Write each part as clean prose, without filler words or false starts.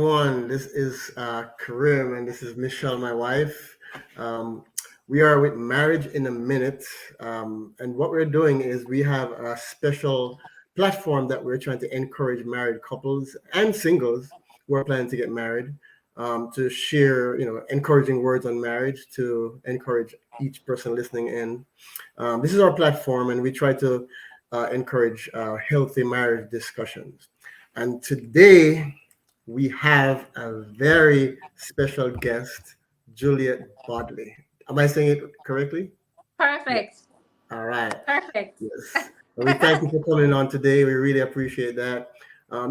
everyone. This is Karim, and this is Michelle, my wife. Um, we are with Marriage in a Minute, and what we're doing is we have a special platform that we're trying to encourage married couples and singles who are planning to get married to share, encouraging words on marriage to encourage each person listening in. This is our platform, and we try to encourage healthy marriage discussions. And today we have a very special guest, Juliet Bodley. Am I saying it correctly? Yeah. Perfect. All right. Perfect. Yes. Well, we thank you for coming on today. We really appreciate that.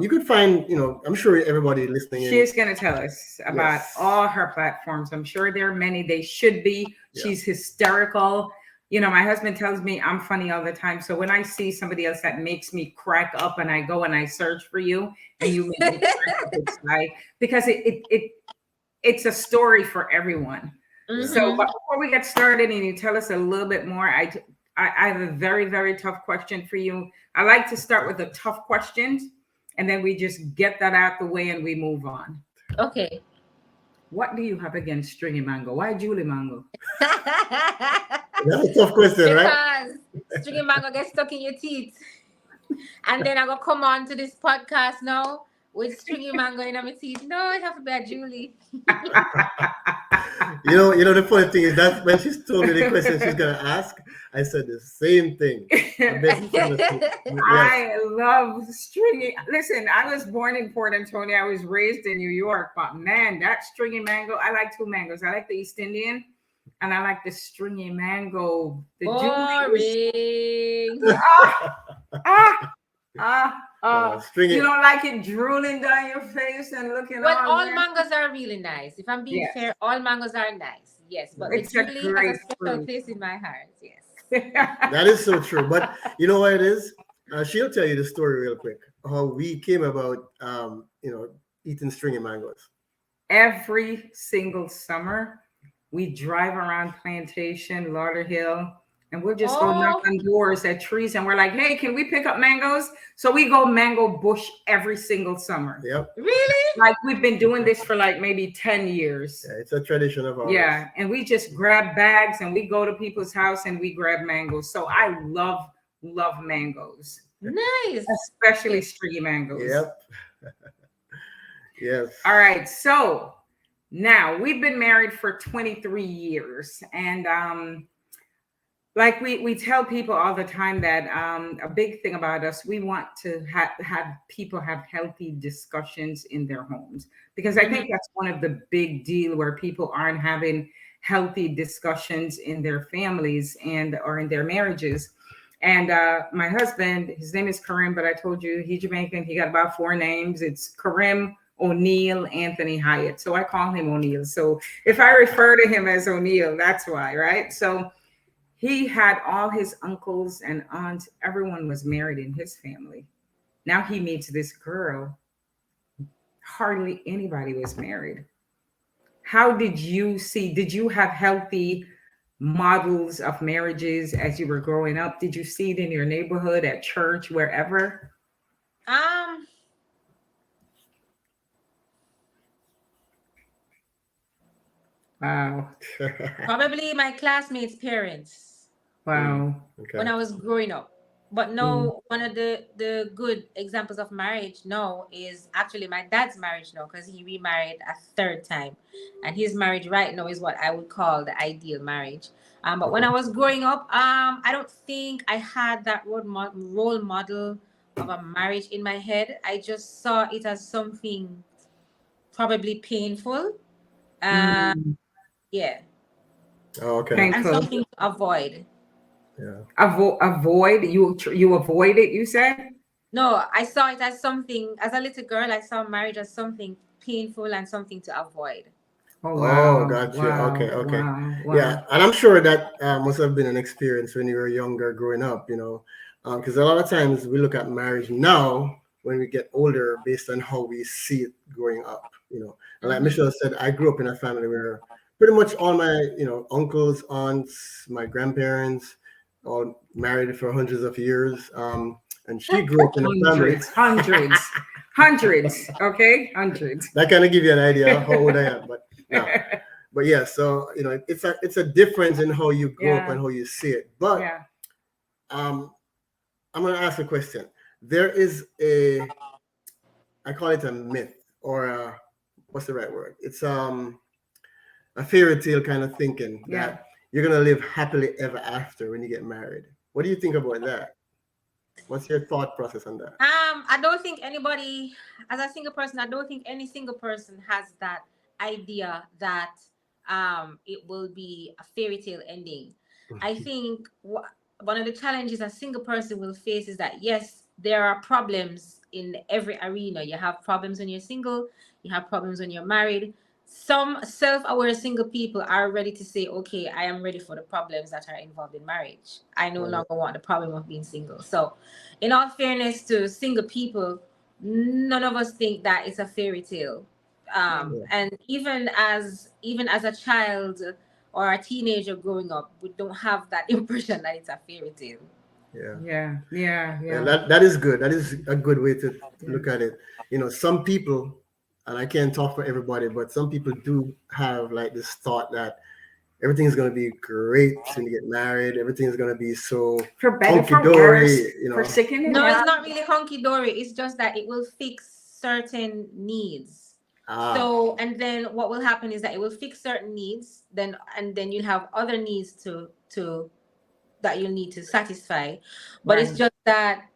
You could find, I'm sure everybody listening in. She's going to tell us about Yes. all her platforms. I'm sure there are many. They should be. Yeah. She's hysterical. My husband tells me I'm funny all the time. So when I see somebody else that makes me crack up and I go and I search for you and you make me crack up, it's like, because it's a story for everyone. Mhm. So but before we get started and you tell us a little bit more, I have a very, very tough question for you. I like to start with the tough questions and then we just get that out the way and we move on. Okay. What do you have against stringy mango? Why Julie mango? That's a tough question, right? Because stringy mango gets stuck in your teeth. And then I go come on to this podcast now with stringy mango in my teeth. No, it have to be a Julie. The funny thing is that when she's told me the question she's gonna ask, I said the same thing. I bet she's gonna say, yes. I love stringy. Listen, I was born in Port Antonio. I was raised in New York, but man, that stringy mango. I like two mangoes. I like the East Indian, and I like the stringy mango. The Boring. Stringy. You don't like it drooling down your face and looking. Well, all weird? mangoes are really nice. If I'm being Yes. fair, all mangoes are nice. Yes, but It's it a really great has a special fruit. place in my heart. Yes. That is so true. But you know what it is? She'll tell you the story real quick. How we came about, eating stringy mangoes. Every single summer, we drive around Plantation, Lauderhill, and we'll just go knock on doors at trees and we're like, hey, can we pick up mangoes? So we go mango bush every single summer. Yep. Really? Like we've been doing this for like maybe 10 years. Yeah, it's a tradition of ours. Yeah. And we just grab bags and we go to people's house and we grab mangoes. So I love mangoes. Nice. Especially stringy mangoes. Yep. Yes. All right. So now we've been married for 23 years. And like we tell people all the time that a big thing about us, we want to have people have healthy discussions in their homes, because I think that's one of the big deal where people aren't having healthy discussions in their families or in their marriages. And my husband, his name is Karim, but I told you he's Jamaican. He got about 4 names. It's Karim O'Neill Anthony Hyatt. So I call him O'Neill. So if I refer to him as O'Neill, that's why, right? So he had all his uncles and aunts. Everyone was married in his family. Now he meets this girl. Hardly anybody was married. How did you have healthy models of marriages as you were growing up? Did you see it in your neighborhood, at church, wherever? Wow. Probably my classmates' parents. Wow. Okay. When I was growing up. But no, one of the good examples of marriage now is actually my dad's marriage now, because he remarried a 3rd time. And his marriage right now is what I would call the ideal marriage. But when I was growing up, I don't think I had that role model of a marriage in my head. I just saw it as something probably painful. Yeah. Oh, okay. Thank- And something to avoid. Yeah. Avoid you avoid it, you said? No, I saw it as something, as a little girl, I saw marriage as something painful and something to avoid. Oh wow. Oh, gotcha. Wow, Okay. wow, wow. Yeah, and I'm sure that must have been an experience when you were younger, growing up. Because a lot of times we look at marriage now when we get older based on how we see it growing up. And like Michelle said, I grew up in a family where pretty much all my uncles, aunts, my grandparents, all married for hundreds of years. And she grew up in a family. Hundreds. Hundreds, okay? Hundreds. That kind of give you an idea how old I am. But no, but yeah. So it's a difference in how you grow up Yeah, and how you see it. But yeah, um, I'm gonna ask a question. There is a, I call it a myth, or what's the right word? It's a fairy tale kind of thinking yeah. that you're gonna live happily ever after when you get married. What do you think about that? What's your thought process on that? I don't think anybody, as a single person, I don't think any single person has that idea that it will be a fairy tale ending. I think one of the challenges a single person will face is that yes, there are problems in every arena. You have problems when you're single, you have problems when you're married. Some self-aware single people are ready to say, okay, I am ready for the problems that are involved in marriage. I no Right. longer want the problem of being single. So in all fairness to single people, none of us think that it's a fairy tale. Yeah. Yeah. And even as a child or a teenager growing up, we don't have that impression that it's a fairy tale. Yeah. Yeah, yeah, Yeah, yeah, that is good. That is a good way to yeah. look at it. Some people, and I can't talk for everybody, but some people do have like this thought that everything's gonna be great when you get married. Everything's gonna be so For better, hunky for dory. worse, for sick and No, it's health. not really hunky dory. It's just that it will fix certain needs. Ah, So, and then what will happen is that it will fix certain needs, and then you'll have other needs to that you'll need to satisfy. But it's Right, just that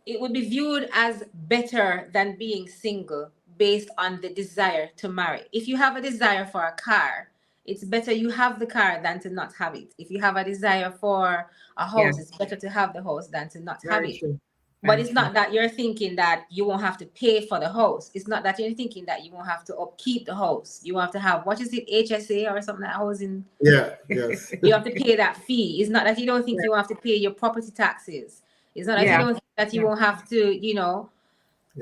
it would be viewed as better than being single based on the desire to marry. If you have a desire for a car, it's better you have the car than to not have it. If you have a desire for a yeah, house, it's better to have the house than to not have very it. true, But very it's true. not that you're thinking that you won't have to pay for the house. It's not that you're thinking that you won't have to upkeep the house. You have to have, what is it, HSA or something, like housing, yeah, yes, you have to pay that fee. It's not that you don't think Yeah, you have to pay your property taxes. It's not that you yeah, don't think that you yeah. won't have to, yeah,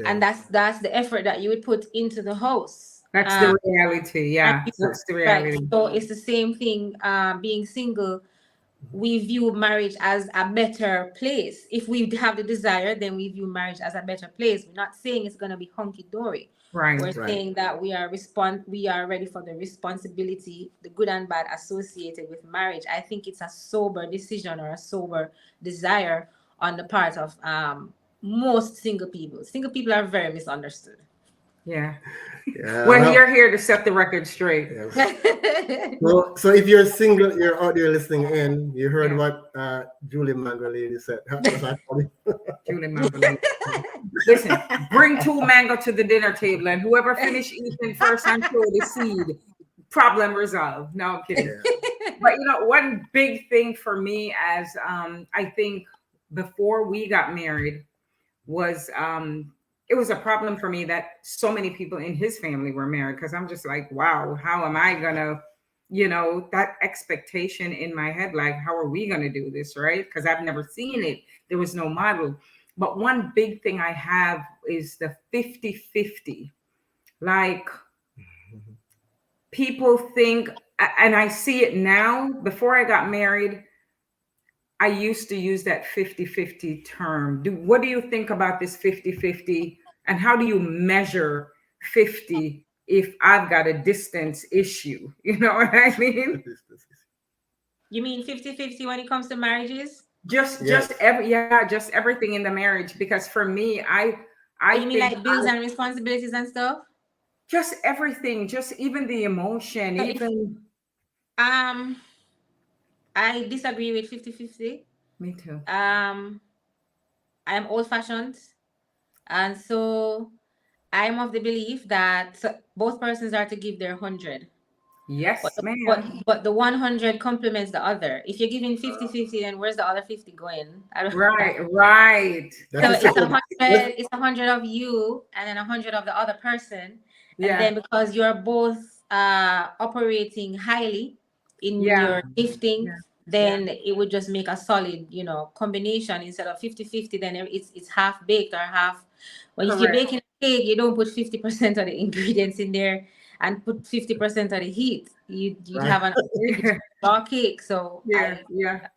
and that's the effort that you would put into the house. That's the reality. And Yeah, you, that's the right. reality. So it's the same thing. Being single, we view marriage as a better place. If we have the desire, then we view marriage as a better place. We're not saying it's gonna be hunky dory. We're Right. right. saying that we are ready for the responsibility, the good and bad associated with marriage. I think it's a sober decision or a sober desire on the part of most single people. Single people are very misunderstood. Yeah. Yeah, Well, well, you're here to set the record straight. yes. So if you're single, you're out there listening in, you heard Yeah, what Julie Mango lady said. What's that called? Julie Mambalini. Listen, bring two mango to the dinner table, and whoever finish eating first and throw the seed, problem resolved. No, I'm kidding. Yeah. But one big thing for me, as I think before we got married, was it was a problem for me that so many people in his family were married, because I'm just like, wow, how am I gonna, that expectation in my head, like, how are we gonna do this, right? Because I've never seen it. There was no model. But one big thing I have is the 50-50. Like, people think, and I see it now. Before I got married, I used to use that 50-50 term. What do you think about this 50-50? And how do you measure 50 if I've got a distance issue? You know what I mean? You mean 50-50 when it comes to marriages? Just Yes. just everything in the marriage. Because for me, I Or you mean think like bills and responsibilities and stuff? just everything, just even the emotion, So if even um I disagree with 50-50. me too. I am old fashioned, and so I'm of the belief that both persons are to give their 100. But Yes, the, but, ma'am. but the 100 complements the other. If you're giving 50-50, then where's the other 50 going? I don't. Right, right. That So is such it's a a that's, hundred. It's 100 of you, and then 100 of the other person, and Yeah, then because you're both operating highly in yeah, your gifting, yeah, yeah. then it would just make a solid, combination instead of 50-50. Then it's half baked or half. When if you're Correct. baking a cake, you don't put 50% of the ingredients in there and put 50% of the heat. You'd right. have an raw cake. So Yeah, I yeah.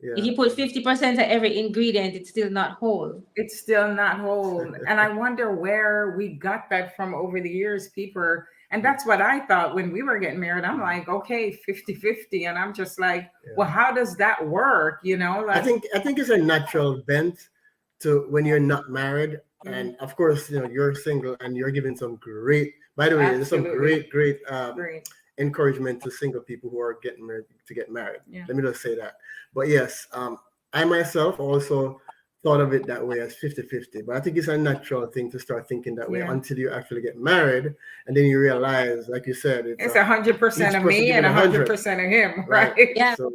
If Yeah. you put 50% of every ingredient, it's still not whole. It's still not whole. And I wonder where we got that from over the years. People, and that's what I thought when we were getting married. I'm like, okay, 50-50. And I'm just like, well, Yeah. how does that work? You know, I like, think I think it's a natural bent to when you're not married, mm, and of course, you're single, and you're giving some great. By the way, there's some absolutely great great. encouragement to single people who are getting married to get married. Yeah. Let me just say that. But yes, I myself also thought of it that way as 50-50. But I think it's a natural thing to start thinking that way Yeah. until you actually get married, and then you realize, like you said, it's It's 100% each of person me giving and a hundred, 100% of him, right? right? Yeah. So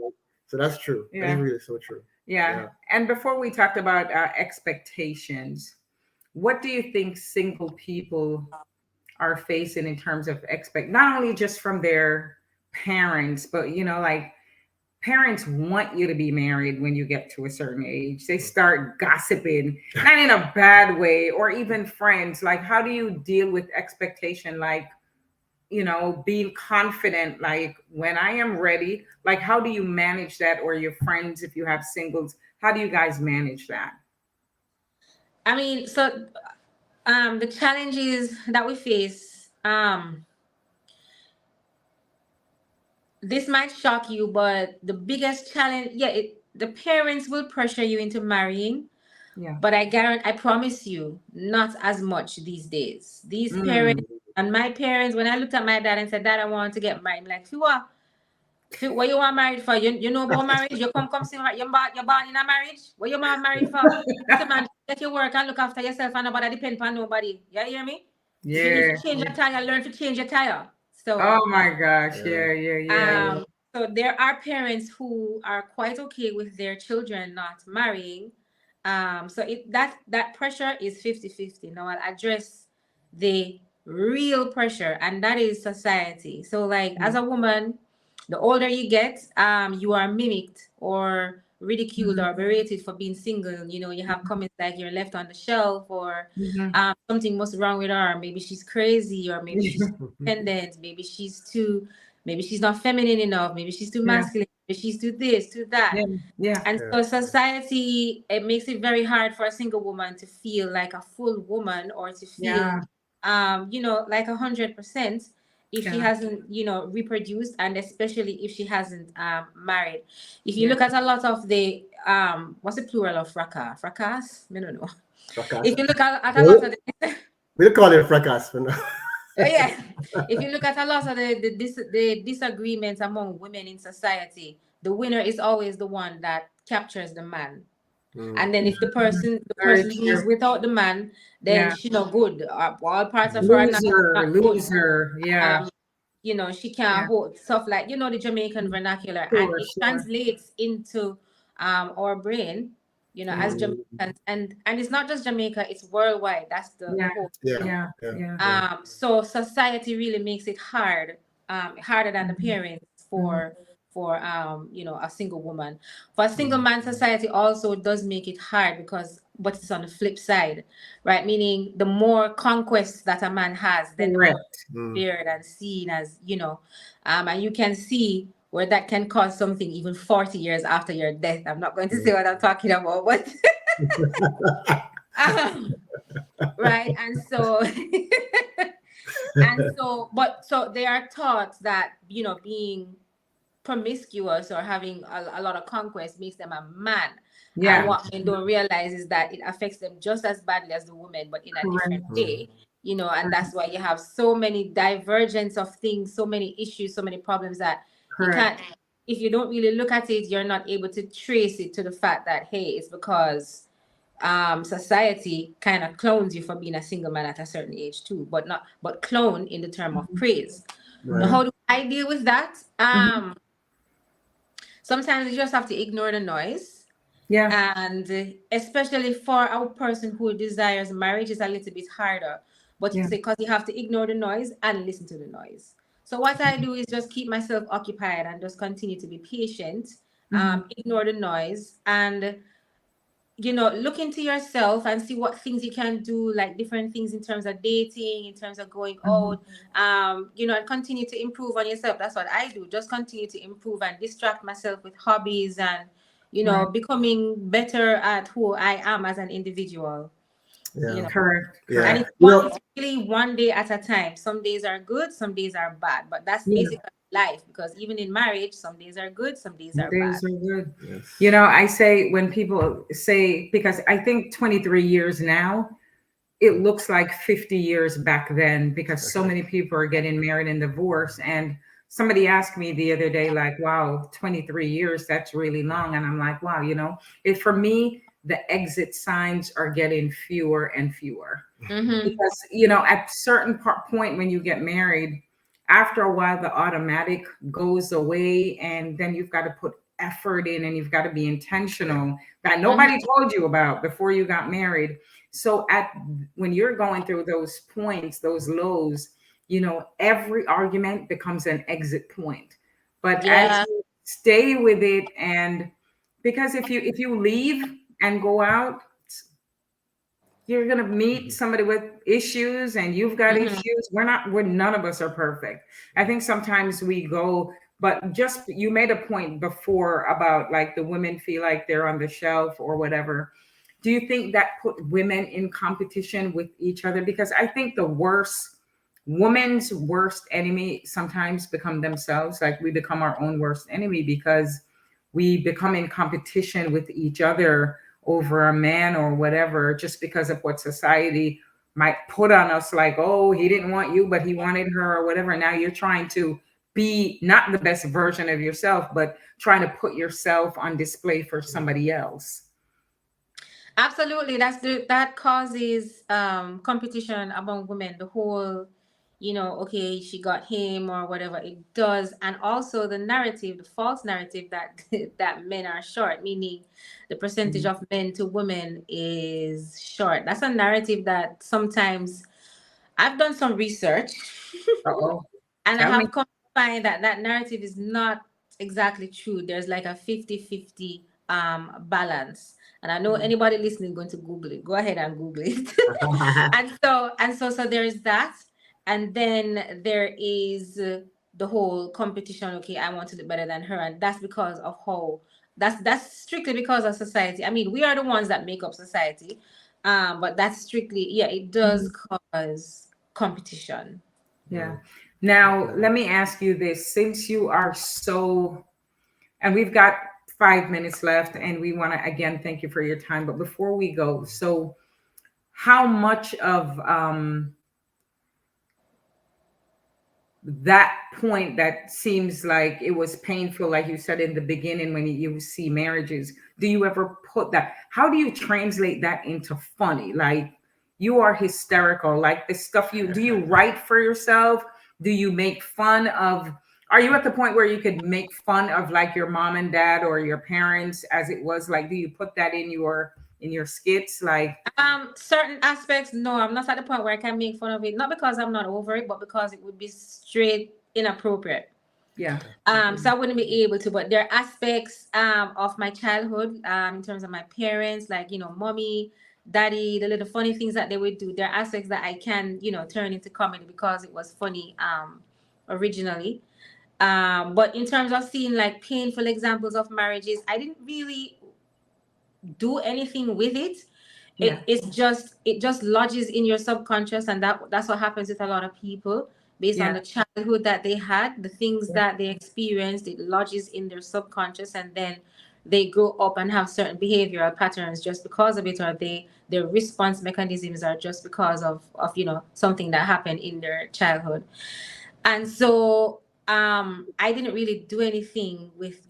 that's true. That is Yeah. really so true. Yeah. Yeah. And before we talked about expectations, what do you think single people are facing in terms of not only just from their parents, but like parents want you to be married when you get to a certain age. They start gossiping, not in a bad way, or even friends. Like, how do you deal with expectation? Like, being confident, like when I am ready, like how do you manage that? Or your friends, if you have singles, how do you guys manage that? I mean, so the challenges that we face, this might shock you, but the biggest challenge, yeah, the parents will pressure you into marrying, Yeah. but I promise you, not as much these days. These parents Mm. Mhm. and my parents, when I looked at my dad and said, Dad, I want to get married, I'm like, Fiwa, what you want married for? You know about marriage? You come see you're born in a marriage? What you want married for? Listen, man, get your work and look after yourself and nobody depend on nobody. You hear me? If you need Yeah. to change your tire, learn to change your tire. So Oh my gosh. Yeah. Yeah, yeah, yeah. Yeah. so there are parents who are quite okay with their children not marrying. So that pressure is 50-50. Now I'll address the real pressure, and that is society. So like as Yeah. a woman, the older you get, you are mimicked or ridiculed Mhm. or berated for being single. You have comments like you're left on the shelf, or Mhm. something must wrong with her. Maybe she's crazy, or maybe she's independent. Maybe she's not feminine enough. Maybe she's too Yeah. masculine. Maybe she's too this, too that. Yeah. Yeah. And Yeah. so society, it makes it very hard for a single woman to feel like a full woman, or to feel Yeah. like 100% if she Yeah. hasn't reproduced, and especially if she hasn't married. If you Yeah. look at a lot of the what's the plural of fracas, I don't know. Fracas. If you look at a lot Well, of the we'll call it fracas for now. oh yeah, if you look at a lot of the disagreements among women in society, the winner is always the one that captures the man. Mm. And then if the Mhm. Very person leaves true. without the man, then Yeah. she not good. All parts of her are Loser, not good. loser. Yeah. Um, she can't Yeah. hold stuff like the Jamaican vernacular, and Sure, it sure. translates into our brain, as Yeah. Mm. Jamaicans, and it's not just Jamaica, it's worldwide. That's the Yeah. whole Yeah. thing. Yeah. Yeah. Yeah. Yeah. So society really makes it hard, harder than the Mhm. parents Mhm. for a single woman. For a single Mm. man, society also does make it hard, but it's on the flip side, right? Meaning the more conquests that a man has, then the more Correct. Mm. feared and seen as, and you can see where that can cause something even 40 years after your death. I'm not going to Mm. say what I'm talking about, but um, right. And so so there are thoughts that being promiscuous or having a lot of conquest makes them a man, and Yeah. Mm. what men don't realize is that it affects them just as badly as the woman, but in a different Correct. Mm. way. And that's why you have so many divergence of things, so many issues, so many problems that you Correct. can't, if you don't really look at it, you're not able to trace it to the fact that, hey, it's because society kind of clones you for being a single man at a certain age too, but clone in the term of praise. Now, Right. Mhm. how do I deal with that? Mhm. Sometimes you just have to ignore the noise, Yeah. and especially for a person who desires marriage, is a little bit harder. But Yeah. because you have to ignore the noise and listen to the noise. So what I do is just keep myself occupied and just continue to be patient, Mhm. ignore the noise, and look into yourself and see what things you can do, like different things in terms of dating, in terms of going Mhm. out, and continue to improve on yourself. That's what I do. Just continue to improve and distract myself with hobbies, and Right. becoming better at who I am as an individual, you Yeah. know. Correct. And Yeah. Correct. it's You one, know, it's really one day at a time. Some days are good, some days are bad. But that's Yeah. basically life, because even in marriage, some days are good, some days Some are bad. days are good. You yes. know, I say when people say, because I think 23 years now, it looks like 50 years back then because so many people are getting married and divorced. And somebody asked me the other day, like, wow, 23 years, that's really long. And I'm like, wow, it for me, the exit signs are getting fewer and fewer Mm-hmm. because at certain point when you get married, after a while the automatic goes away, and then you've got to put effort in, and you've got to be intentional that Mm-hmm. nobody told you about before you got married. So at when you're going through those points, those lows, every argument becomes an exit point. But as Yeah. you stay with it, and because if you leave and go out, you're going to meet Mhm. somebody with issues, and you've got Mm-hmm. issues. We're none of us are perfect. I think sometimes we go, but just you made a point before about like the women feel like they're on the shelf or whatever. Do you think that put women in competition with each other? Because I think the worst woman's worst enemy sometimes become themselves. Like we become our own worst enemy because we become in competition with each other over a man or whatever, just because of what society might put on us, like, oh, he didn't want you but he wanted her or whatever. Now you're trying to be not the best version of yourself, but trying to put yourself on display for somebody else. Absolutely. That causes competition among women. The whole, okay, she got him or whatever it does. And also the narrative, the false narrative that that men are short, meaning the percentage Mm. of men to women is short. That's a narrative that sometimes I've done some research Uh-oh. and I Tell me. have come to find that that narrative is not exactly true. There's like a 50-50 balance. And I know Mm. anybody listening going to Google it. Go ahead and Google it. And so there's that. And then there is the whole competition. Okay, I want to do better than her. And that's because of how that's strictly because of society. I mean, we are the ones that make up society. But that's strictly, yeah, it does Mhm. cause competition. Yeah. Mm, Now, definitely. let me ask you this. Since you are so, and we've got 5 minutes left, and we want to again thank you for your time. But before we go, so how much of that point that seems like it was painful, like you said in the beginning, when you see marriages, do you ever put that, how do you translate that into funny? Like, you are hysterical, like the stuff you do, you write for yourself? Do you make fun of, are you at the point where you could make fun of like your mom and dad or your parents as it was? Like, do you put that in your skits, like? Certain aspects, no, I'm not at the point where I can make fun of it. Not because I'm not over it, but because it would be straight inappropriate. Yeah. So I wouldn't be able to. But there are aspects of my childhood, in terms of my parents, like mommy, daddy, the little funny things that they would do. There are aspects that I can turn into comedy because it was funny originally. But in terms of seeing like painful examples of marriages, I didn't really do anything with it. Yeah. It just lodges in your subconscious, and that's what happens with a lot of people based on Yeah. the childhood that they had, the things Yeah. that they experienced. It lodges in their subconscious, and then they grow up and have certain behavioral patterns just because of it, or their response mechanisms are just because of something that happened in their childhood. And so I didn't really do anything with,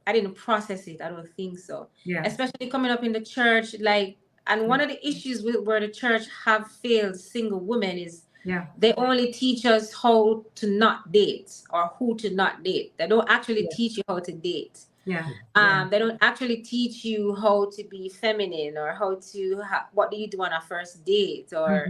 I didn't process it. I don't think so. Yeah. Especially coming up in the church, like, and Yeah. one of the issues with where the church have failed single women is Yeah. they only teach us how to not date or who to not date. They don't actually Yeah. teach you how to date. Yeah. Yeah. They don't actually teach you how to be feminine, or how to what do you do on a first date, or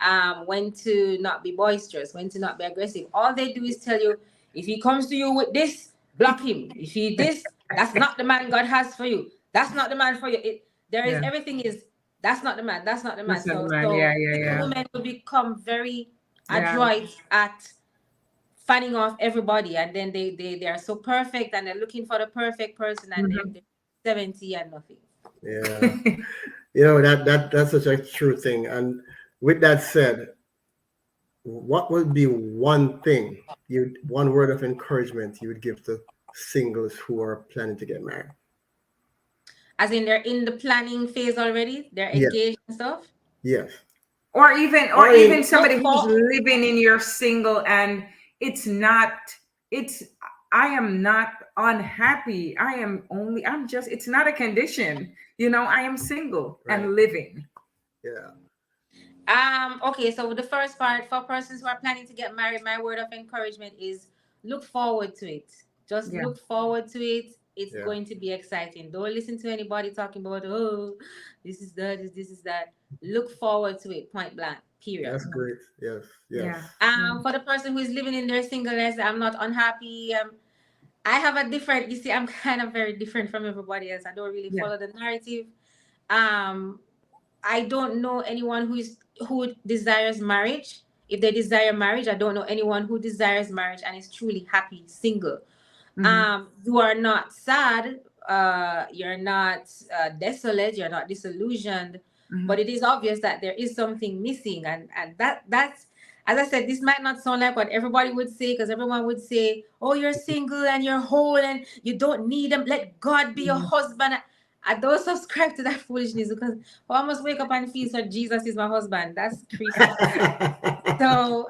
Mhm. when to not be boisterous, when to not be aggressive. All they do is tell you, if he comes to you with this, block him. If he this, that's not the man God has for you. That's not the man for you. There is Yeah. everything is that's not the man. That's not the man. That's not the So man. so Yeah. Yeah. single Yeah. women will become very Yeah. adroit at fanning off everybody, and then they are so perfect, and they're looking for the perfect person, and Mhm. they're 70 and nothing. Yeah. That's such a true thing. And with that said, what would be one word of encouragement you would give to singles who are planning to get married? As in they're in the planning phase already, they're Yes, engaged and stuff. yes. or Or even in, Look somebody who's for living in your single, and it's not it's I am not unhappy. I'm just, it's not a condition. I am single right. and living. Yeah. Okay, so the first part for persons who are planning to get married, my word of encouragement is look forward to it. Just Yeah. look forward to it. It's Yeah. going to be exciting. Don't listen to anybody talking about, oh, this is that, this is that. Look forward to it, point blank, period. That's great. Yes. Yes. Yeah. Yeah. For the person who is living in their singleness, I'm not unhappy. I have a different, you see, I'm kind of very different from everybody else. I don't really Yeah. follow the narrative. Um, I don't know anyone who desires marriage. If they desire marriage, I don't know anyone who desires marriage and is truly happy single. Hmm. You are not sad, you're not desolate, you're not disillusioned, Hmm. but it is obvious that there is something missing, and that's, as I said, this might not sound like what everybody would say, because everyone would say, oh, you're single and you're whole and you don't need them, let God be your husband. I don't subscribe to that foolishness, because I must wake up and feel so Jesus is my husband. That's creepy. So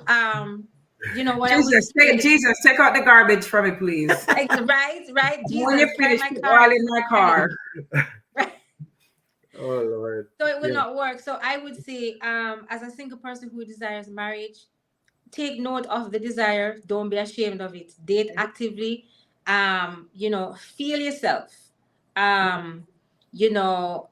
what I would say, Jesus, take out the garbage from it, please. right, When you Jesus, drive finish, my put car oil and in my drive it. car. Right. Oh Lord. So it will Yeah. not work. So I would say, as a single person who desires marriage, take note of the desire. Don't be ashamed of it. Date actively. Feel yourself. Um, you know,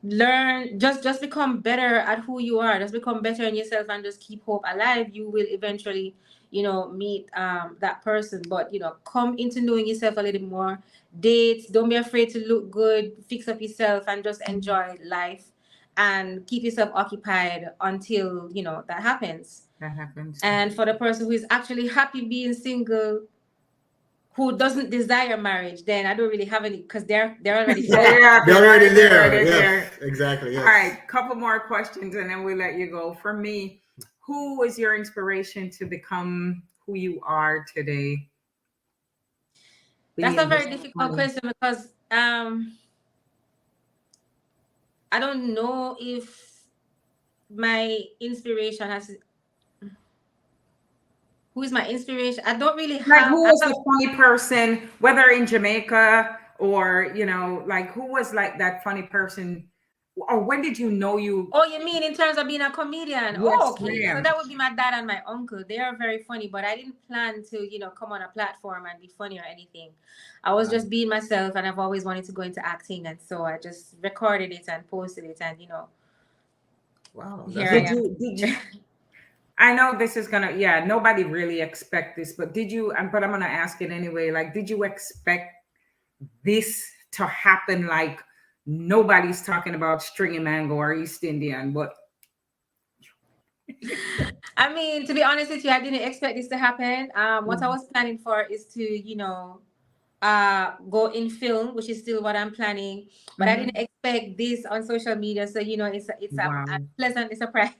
learn, just become better at who you are. Just become better in yourself and just keep hope alive. You will eventually, meet that person. But come into knowing yourself a little more. Date. Don't be afraid to look good. Fix up yourself and just enjoy life and keep yourself occupied until that happens. That happens. And for the person who is actually happy being single, who doesn't desire marriage, then I don't really have any, because they're already fine. Yeah, They're already they're there. already Yes. there. Exactly. All Yes. right, couple more questions and then we let you go. For me, who was your inspiration to become who you are today? That's a Being this very difficult funny. question, because I don't know if my inspiration has who is my inspiration. I don't really Like, have who I was have the funny person, whether in Jamaica or, like, who was like that funny person? Or when did you know you? Oh, you mean in terms of being a comedian? Oh, Yes, okay. So ma'am. that would be my dad and my uncle. They are very funny, but I didn't plan to, come on a platform and be funny or anything. I was just being myself, and I've always wanted to go into acting, and so I just recorded it and posted it, and Wow. here That's I Did awesome. am. you, did you, I know this is gonna, yeah, nobody really expect this, but but I'm gonna ask it anyway. Like, did you expect this to happen? Like, nobody's talking about stringy mango or East Indian, but I mean, to be honest with you, I didn't expect this to happen. What I was planning for is to, go in film, which is still what I'm planning. But I didn't Mhm. expect this on social media. So it's a Wow. pleasant surprise.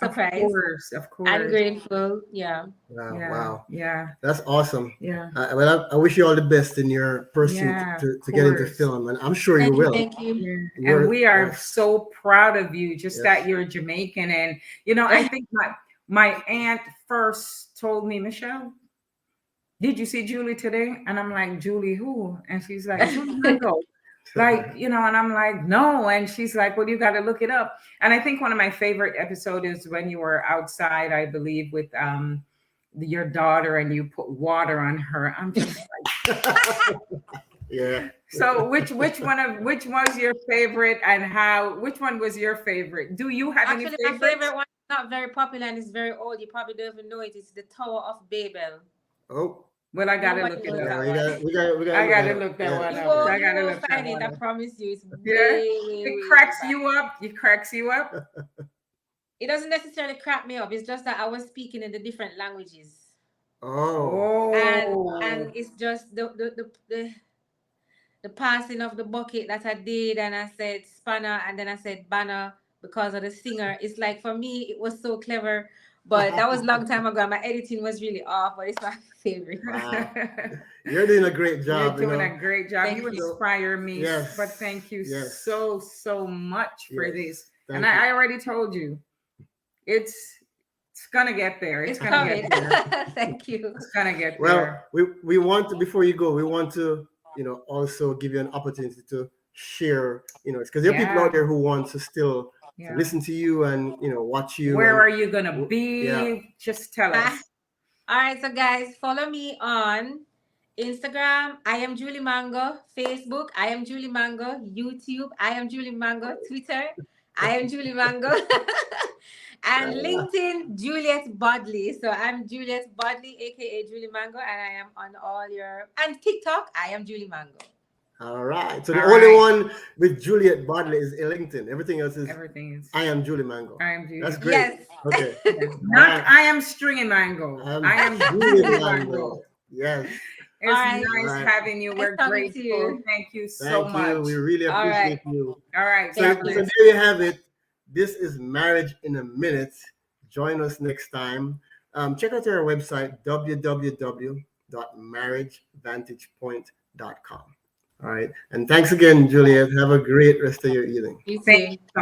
Of Surprise. course, of I'm course. grateful. Yeah. Wow. Yeah, Wow. yeah, That's awesome. yeah, I wish you all the best in your pursuit yeah, of to get into course. film, and I'm sure you Thank you. will. Thank you. Yeah. And You're we are yes, so proud of you, just that yes. you're Jamaican. And I think my aunt first told me, Michelle, did you see Julie today? And I'm like, Julie who? And she's like, Julie Mango. Like, and I'm like, no. And she's like, well, you got to look it up. And I think one of my favorite episodes is when you were outside, I believe, with your daughter and you put water on her. I'm just Yeah. so which was your favorite, and which one was your favorite? Do you have any Actually, my favorites? favorite one is not very popular and it's very old. You probably don't even know it. It's the Tower of Babel. Oh, Well, I gotta Nobody look it knows up. that yeah. one. We gotta I look that gotta up. look that Yeah. one You up. will I you gotta will look that find it. one I up. promise you. It's Yeah, way, way, it way, way cracks back. you up. It cracks you up. It doesn't necessarily crack me up. It's just that I was speaking in the different languages. Oh, And Oh, it's just the the passing of the bucket that I did, and I said spanner, and then I said banner because of the singer. It's like for me, it was so clever, but that was a long time ago. And my editing was really off, but it's my favorite. Wow. You're doing a great You're job, you doing know. a great job. Thank You you. So, inspire me. yes, But thank you yes, so much for yes. this. Thank And you. I already told you, it's it's gonna get there. It's It's gonna get coming. there. Thank you. It's gonna get Well, there. we want to, before you go, we want to, you know, also give you an opportunity to share, you know, because there are people out Yeah, there who want to still to yeah. listen to you and, you know, watch you Where and are you gonna yeah. be? Just tell Ah, us. all right, so guys, follow me on Instagram. I am Julie Mango. Facebook. I am Julie Mango. YouTube. I am Julie Mango. Twitter. I am Julie Mango. And LinkedIn, Juliet Bodley. So I'm Juliet Bodley, aka Julie Mango, and I am on all your and TikTok. I am Julie Mango. All right. So the All only right. one with Juliet Bodley is LinkedIn. Everything else is Everything is. I am Julie Mango. I am Julie. That's great. Yes. Okay. Yes. All Not right. I am stringy mango. I'm I am Julie Julie Mango. mango. Yes. All It's right. All nice right. having you. Nice We're talking to grateful. you. Thank you so Thank you. much. We really All appreciate right. you. All right. So, God Thank so you. bless. there you have it. This is Marriage in a Minute. Join us next time. Check out our website, www.marriagevantagepoint.com. All right. And thanks again, Juliet. Have a great rest of your evening. You Thank too. you so